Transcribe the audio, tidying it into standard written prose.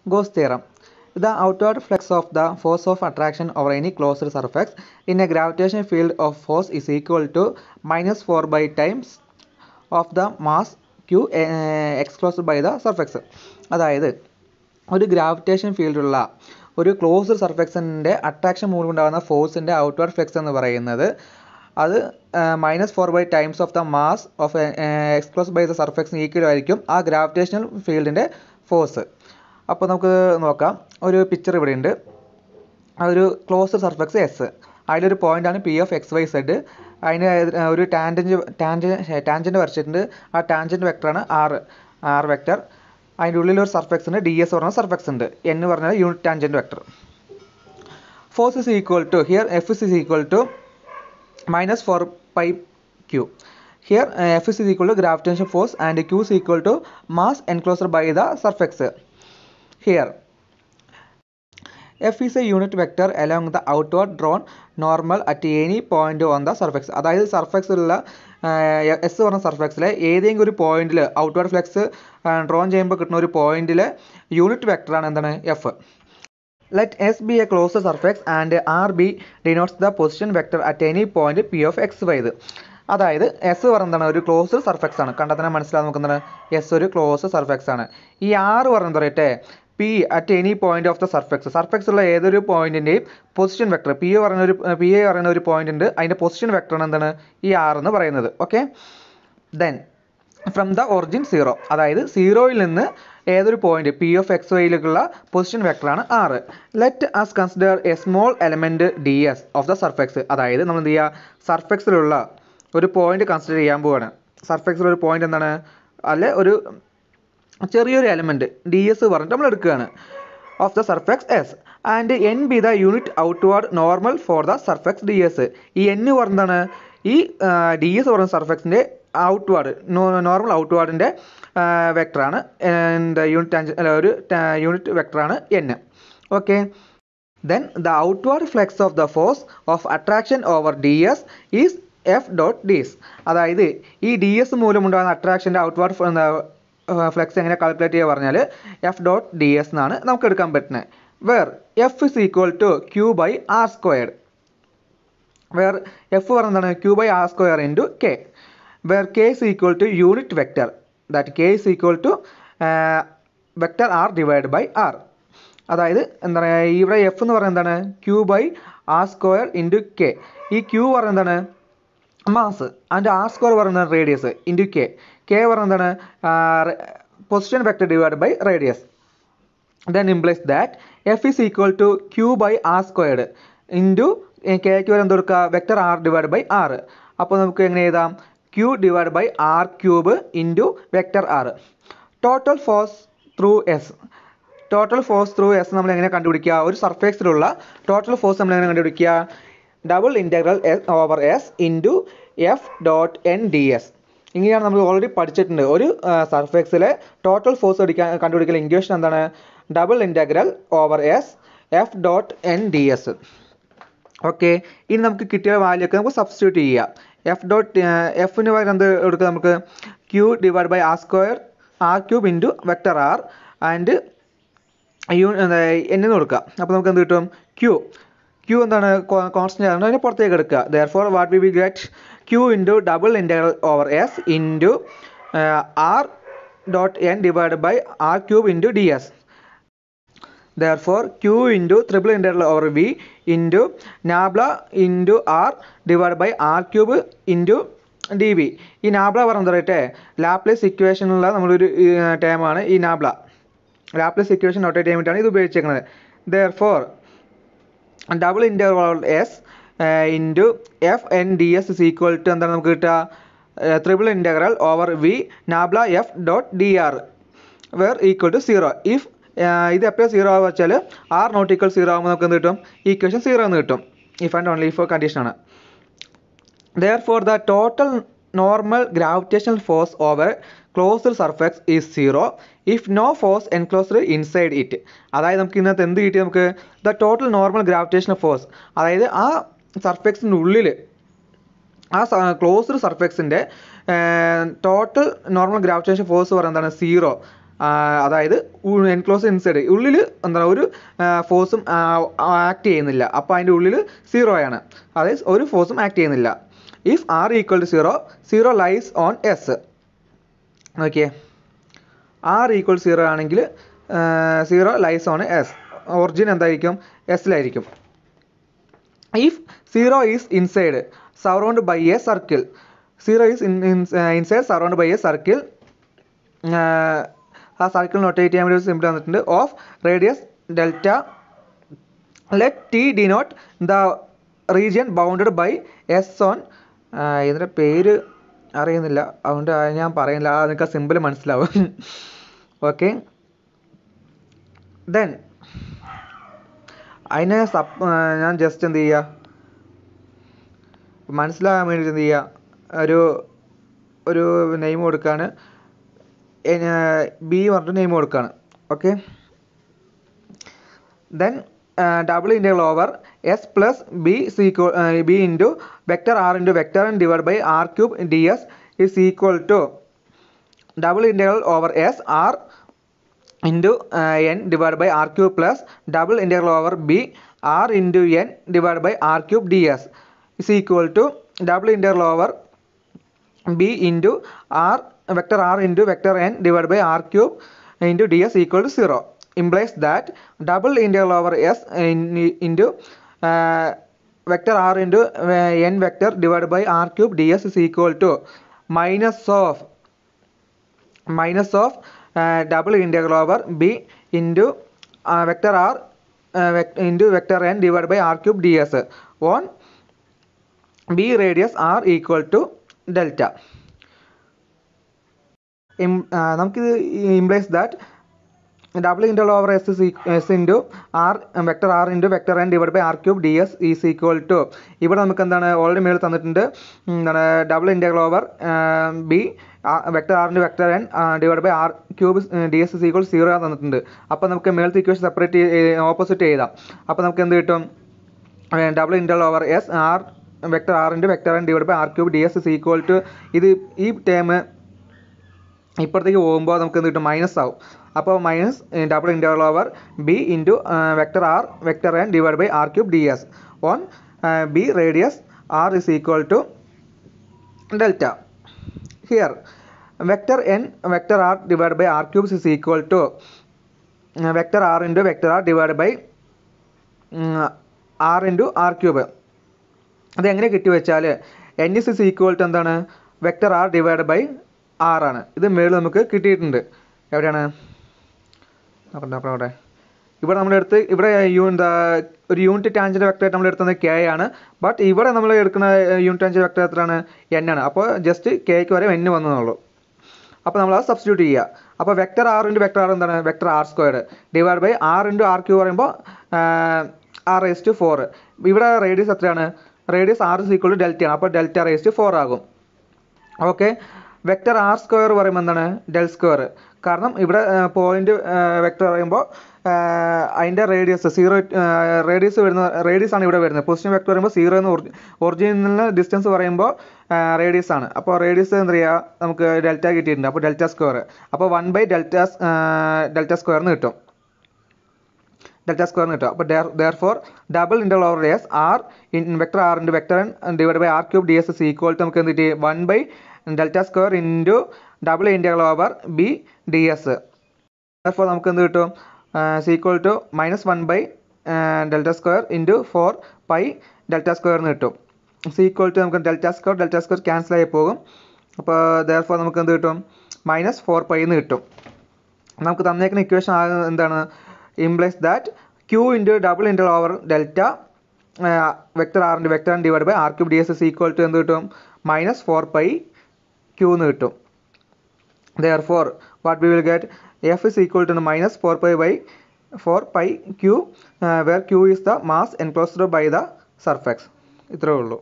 Gauss theorem. The outward flux of the force of attraction over any closed surface in a gravitational field of force is equal to minus 4 by times of the mass q exclosed by the surface. അതായത് ഒരു gravitation ഫീൽഡുള്ള ഒരു closed സർഫെക്സിൻ്റെ attraction മൂലം ഉണ്ടാകുന്ന ഫോഴ്സിൻ്റെ outward flux എന്ന് പറയുന്നത് അത് -4 by times of the mass of എക്സ്ക്ലോസ് by the സർഫെക്സിന് ഈക്വൽ ആയിരിക്കും ആ ഗ്രാവിറ്റേഷണൽ ഫീൽഡിൻ്റെ ഫോഴ്സ്. അപ്പോൾ നമുക്ക് നോക്കാം. ഒരു പിക്ചർ ഇവിടെ ഉണ്ട്. ഒരു ക്ലോസ്ഡ് സർഫെക്സ് എസ്, അതിലൊരു പോയിൻ്റാണ് P of x y z. അതിന് ഒരു ടാൻജൻറ്റ് വരച്ചിട്ടുണ്ട്. ആ ടാൻജൻറ്റ് വെക്ടറാണ് ആർ വെക്ടർ. അതിൻ്റെ ഉള്ളിൽ ഒരു സർഫെക്സ് ഉണ്ട്, ഡി എസ് പറഞ്ഞ സർഫെക്സ് ഉണ്ട്, എൻ പറഞ്ഞാൽ unit tangent vector. Force is equal to here F is equal to -4 pi q. Here F is equal to gravitational force and Q is equal to mass enclosed by the surface. Here F is a unit vector along the outward drawn normal at any point on the surface. അതായത് സർഫെക്സിലുള്ള S പറഞ്ഞ സർഫെക്സിലെ ഏതെങ്കിലും ഒരു പോയിന്റിൽ outward flux drone ചെയ്യുമ്പോൾ കിട്ടുന്ന ഒരു പോയിന്റിൽ unit വെക്ടറാണ് എന്താണ് F. Let S be a closed surface and RB denotes the position vector at any point P of x, y. അതായത് എസ് പറയുന്നതാണ് ഒരു ക്ലോസ്ഡ് സർഫെക്സ് ആണ്. കണ്ടാൽ തന്നെ മനസ്സിലാവും നമുക്ക് എന്താണ് എസ് ഒരു ക്ലോസ്ഡ് സർഫെക്സ് ആണ്. ഈ ആർ പറയുന്നത് പറയട്ടെ P at any point of the surface ഉള്ള ഏതൊരു പോയിന്റിൻ്റെയും പൊസിഷൻ വെക്ടർ പി എ പറയുന്ന ഒരു പോയിന്റ് ഉണ്ട്, അതിൻ്റെ പൊസിഷൻ വെക്ടറാണ് എന്താണ് ഈ ആർ എന്ന് പറയുന്നത്. Okay, then from the origin 0, അതായത് സീറോയിൽ നിന്ന് ഏതൊരു പോയിന്റ് പി ഓഫ് എക്സ് വൈയിലേക്കുള്ള പൊസിഷൻ വെക്ടറാണ് R. Let us consider a small element D S of the surface. അതായത് നമ്മൾ എന്ത് ചെയ്യുക, സർഫെക്സിലുള്ള ഒരു പോയിന്റ് കൺസിഡർ ചെയ്യാൻ പോവുകയാണ്. സർഫെക്സിലൊരു പോയിന്റ് എന്താണ്, അല്ലെ ഒരു ചെറിയൊരു എലമെൻറ്റ് ഡി എസ് പറഞ്ഞിട്ട് നമ്മൾ എടുക്കുകയാണ് of the surface S and N be the unit outward normal for the surface D S. ഈ എൻ പറഞ്ഞതാണ് ഈ ഡി എസ് പറയുന്ന സർഫെക്സിൻ്റെ ഔട്ട്വേർഡ് നോർമൽ ഔട്ട്വേർഡിൻ്റെ വെക്ടറാണ് ഒരു യൂണിറ്റ് വെക്ടറാണ് N. Okay, then the outward flux of the force of attraction over D S is F dot D S. അതായത് ഈ ഡി എസ് മൂലമുണ്ടാകുന്ന അട്രാക്ഷൻ്റെ ഔട്ട്വേർഡ് ഫ്ലക്സ് എങ്ങനെ കാൽക്കുലേറ്റ് ചെയ്യുക പറഞ്ഞാൽ എഫ് ഡോട്ട് ഡി എസ് എന്നാണ് നമുക്ക് എടുക്കാൻ പറ്റുന്നത്. Where F is equal to Q by R squared. Where F പറയുന്നതാണ് Q by R square into K. Where K is equal to unit vector, that K is equal to vector R divide by R. അതായത് എന്താ പറയുക, ഇവിടെ F എന്ന് പറയുന്നത് എന്താണ് Q by R square into K. ഈ Q പറയുന്നത് എന്താണ് മാസ് ആൻഡ് ആർ സ്ക്വയർ പറയുന്നത് റേഡിയസ് ഇൻറ്റു കെ. കെ പറയുന്നത് എന്താണ് position vector divide by radius. Then implies that F is equal to Q by R squared into കെക്ക് വരെ എന്ത് കൊടുക്കുക vector R divide by R. അപ്പോൾ നമുക്ക് എങ്ങനെ എഴുതാം, Q divide by R cube into vector R. Total force through S. Total force through S നമ്മൾ എങ്ങനെ കണ്ടുപിടിക്കുക, ഒരു സർഫേസിലുള്ള ടോട്ടൽ ഫോഴ്സ് നമ്മൾ എങ്ങനെ കണ്ടുപിടിക്കുക, double integral over S into F dot N D S. ഇങ്ങനെയാണ് നമ്മൾ ഓൾറെഡി പഠിച്ചിട്ടുണ്ട്. ഒരു സർഫേസിലെ ടോട്ടൽ ഫോഴ്സ് കണ്ടുപിടിക്കൽ ഇക്വേഷൻ എന്താണ്, double integral over S F dot N D S. Okay, ഇനി നമുക്ക് കിട്ടിയ വാല്യൊക്കെ നമുക്ക് സബ്സ്റ്റിറ്റ്യൂട്ട് ചെയ്യാം. എഫിന് പകരം എന്ത് എടുക്കുക, നമുക്ക് q divide by R square r cube into vector r and എന്ന് കൊടുക്കുക. അപ്പോൾ നമുക്ക് എന്ത് കിട്ടും, ക്യൂ എന്താണ് കോൺസ്റ്റൻ്റ് ആണ്, അതിനെ പുറത്തേക്ക് എടുക്കുക. Therefore what we get q into double integral over S into r dot n divide by R cube into d S. Therefore Q into triple integral over V into nabla into R divided by R cube into dV. ഈ നാബ്ല പറഞ്ഞിട്ട് Laplace ഇക്വേഷനുള്ള നമ്മളൊരു ടേമാണ് ഈ നാബ്ല. Laplace equation notate ചെയ്യാൻ വേണ്ടിയിട്ടാണ് ഇത് ഉപയോഗിച്ചിരിക്കുന്നത്. Therefore double integral S into F N D S is equal to എന്താണ് നമുക്ക് കിട്ടുക, triple integral over V nabla F dot D R where equal to 0. If ഇത് എപ്പോഴും 0 ആവുക വെച്ചാൽ ആർ നോട്ട് ഈക്വൽ 0 ആകുമ്പോൾ നമുക്ക് എന്ത് കിട്ടും, ഈക്വേഷൻ 0 എന്ന് കിട്ടും. ഇഫ് ആൻഡ് ഓൺലി ഇഫ് കണ്ടീഷനാണ്. Therefore the total normal gravitational force over closed surface is 0 if no force enclosed inside it. അതായത് നമുക്ക് ഇന്നത്തെ എന്ത് കിട്ടി, നമുക്ക് the total normal gravitational force, അതായത് ആ സർഫെക്സിൻ്റെ ഉള്ളിൽ ആ ക്ലോസ്ഡ് സർഫെക്സിൻ്റെ ടോട്ടൽ നോർമൽ ഗ്രാവിറ്റേഷൻ ഫോഴ്സ് പറയുന്നത് 0. അതായത് എൻക്ലോസ് ഇൻസൈഡ് ഉള്ളിൽ എന്താണ് ഒരു ഫോഴ്സും ആക്ട് ചെയ്യുന്നില്ല. അപ്പോൾ അതിൻ്റെ ഉള്ളിൽ 0 ആണ്, അതായത് ഒരു ഫോഴ്സും ആക്ട് ചെയ്യുന്നില്ല. If R equal to 0, 0 lies on S. Okay, R equal 0 ആണെങ്കിൽ 0 ലൈസ് ഓൺ എസ്. ഒറിജിൻ എന്തായിരിക്കും? എസിലായിരിക്കും. If 0 is inside surround by a circle, 0 is inside surround by a circle, ആ സർക്കിൾ നൊട്ടേറ്റ് ചെയ്യാൻ വേണ്ടി ഒരു സിമ്പിൾ തന്നിട്ടുണ്ട്. Of radius delta, let T denote the region bounded by S on, ഇതിൻ്റെ പേര് അറിയുന്നില്ല അതുകൊണ്ട് ഞാൻ പറയുന്നില്ല, നിങ്ങൾക്ക് ആ സിമ്പിൾ മനസ്സിലാവും. ഓക്കെ, ദെൻ അതിനെ ഞാൻ ജസ്റ്റ് എന്ത് ചെയ്യുക, മനസ്സിലാകാൻ വേണ്ടി എന്ത് ചെയ്യുക, ഒരു നെയിം കൊടുക്കുകയാണ്, ബി പറഞ്ഞിട്ട് നെയിം കൊടുക്കുകയാണ്. Okay, then double integral over S plus B into vector r into vector n divide by R cube D S is equal to double integral over S r into n divide by R cube plus double integral over B r into n divide by R cube D S is equal to double integral over B into r vector r into vector n divide by R cube into d s equal to 0. implies that double integral over s into vector r into n vector divided by r cube ds is equal to minus of double integral over b into vector r into vector n divided by r cube ds on b radius r equal to delta. നമുക്കിത് implies that double integral over s into r vector r into vector n divided by r cube ds is equal to, ഇവിടെ നമുക്ക് എന്താണ് already മേളിൽ തന്നിട്ടുണ്ട്, എന്താണ് double integral over B vector R into vector N divide by R cube D S is equal 0 തന്നിട്ടുണ്ട്. അപ്പോൾ നമുക്ക് മേളത്തെ ഇക്വേഷൻ സെപ്പറേറ്റ് ഓപ്പോസിറ്റ് ചെയ്താം. അപ്പോൾ നമുക്ക് എന്ത് കിട്ടും? Double integral over S R vector R into vector N divide by R cube D S is equal to, ഇത് ഈ ടേം ഇപ്പുറത്തേക്ക് പോകുമ്പോൾ നമുക്ക് എന്ത് കിട്ടും? മൈനസ് ആവും. അപ്പോൾ minus double integral over B into vector r vector N divide by R cube D s on B radius R is equal to delta. Here vector n vector R divide by r cubes is equal to vector R into vector R divide by R into r cube. അതെങ്ങനെ കിട്ടി വെച്ചാൽ n is equal to എന്താണ്? Vector R divide by r ആണ്. ഇത് മേളിൽ നമുക്ക് കിട്ടിയിട്ടുണ്ട്. എവിടെയാണ് നോക്കട്ടെ, ഇവിടെ നമ്മളെടുത്ത് ഇവിടെ ഒരു യൂണിറ്റ് ടാൻജന്റ് വെക്ടർ നമ്മൾ എടുത്തത് കെ ആണ്. ബട്ട് ഇവിടെ നമ്മൾ എടുക്കുന്ന യൂണിറ്റ് ടാൻജന്റ് വെക്ടർ എത്രയാണ്? എൻ ആണ്. അപ്പോൾ ജസ്റ്റ് കെക്ക് വരെ എൻ വന്നതുള്ളൂ. അപ്പോൾ നമ്മൾ അത് സബ്സ്റ്റിറ്റ്യൂട്ട് ചെയ്യുക. അപ്പോൾ vector R into vector R എന്താണ്? Vector R squared divide by R into R Q പറയുമ്പോൾ ആർ റേസ് ടു 4. ഇവിടെ റേഡിയസ് എത്രയാണ്? Radius R is equal to ഡെൽറ്റയാണ്. അപ്പോൾ ഡെൽറ്റ റേസ് ടു 4 ആകും. ഓക്കെ, വെക്ടർ ആർ സ്ക്വയർ പറയുമ്പോൾ എന്താണ്? Del square. കാരണം ഇവിടെ പോയിന്റ് വെക്ടർ പറയുമ്പോൾ അതിൻ്റെ റേഡിയസ് 0 റേഡിയസ് ആണ് ഇവിടെ വരുന്നത്. പൊസിഷൻ വെക്ടർ പറയുമ്പോൾ 0 എന്ന് ഒറിജിനൽ ഡിസ്റ്റൻസ് പറയുമ്പോൾ റേഡിയസ് ആണ്. അപ്പോൾ റേഡിയസ് എന്താ പറയുക? നമുക്ക് ഡെൽറ്റ കിട്ടിയിട്ടുണ്ട്. അപ്പോൾ ഡെൽറ്റ സ്ക്വയർ. അപ്പോൾ 1/ഡെൽറ്റ സ്ക്വയറിന് കിട്ടും. അപ്പോൾ therefore double integral over S R vector R into vector N divide by R cube D S is equal to നമുക്ക് എന്ത് കിട്ടി? 1/ഡെൽറ്റ square into double integral over B D S. therefore നമുക്ക് എന്ത് കിട്ടും? ഈക്വൽ ടു -1/ഡെൽറ്റ square into 4π delta square എന്ന് കിട്ടും. ഈക്വൽ ടു നമുക്ക് ഡെൽറ്റ സ്ക്വയർ ക്യാൻസൽ ആയി പോകും. അപ്പോൾ therefore നമുക്ക് എന്ത് കിട്ടും? -4π എന്ന് കിട്ടും. നമുക്ക് തന്നേക്കുന്ന ഇക്വേഷൻ എന്താണ്? implies that q into double integral over delta vector r into vector n divided by r cube ds is equal to എന്ത് കിട്ടും? -4π q എന്ന് കിട്ടും. therefore what we will get? f is equal to -4π q where q is the mass enclosed by the surface. ഇത്രയേ ഉള്ളൂ.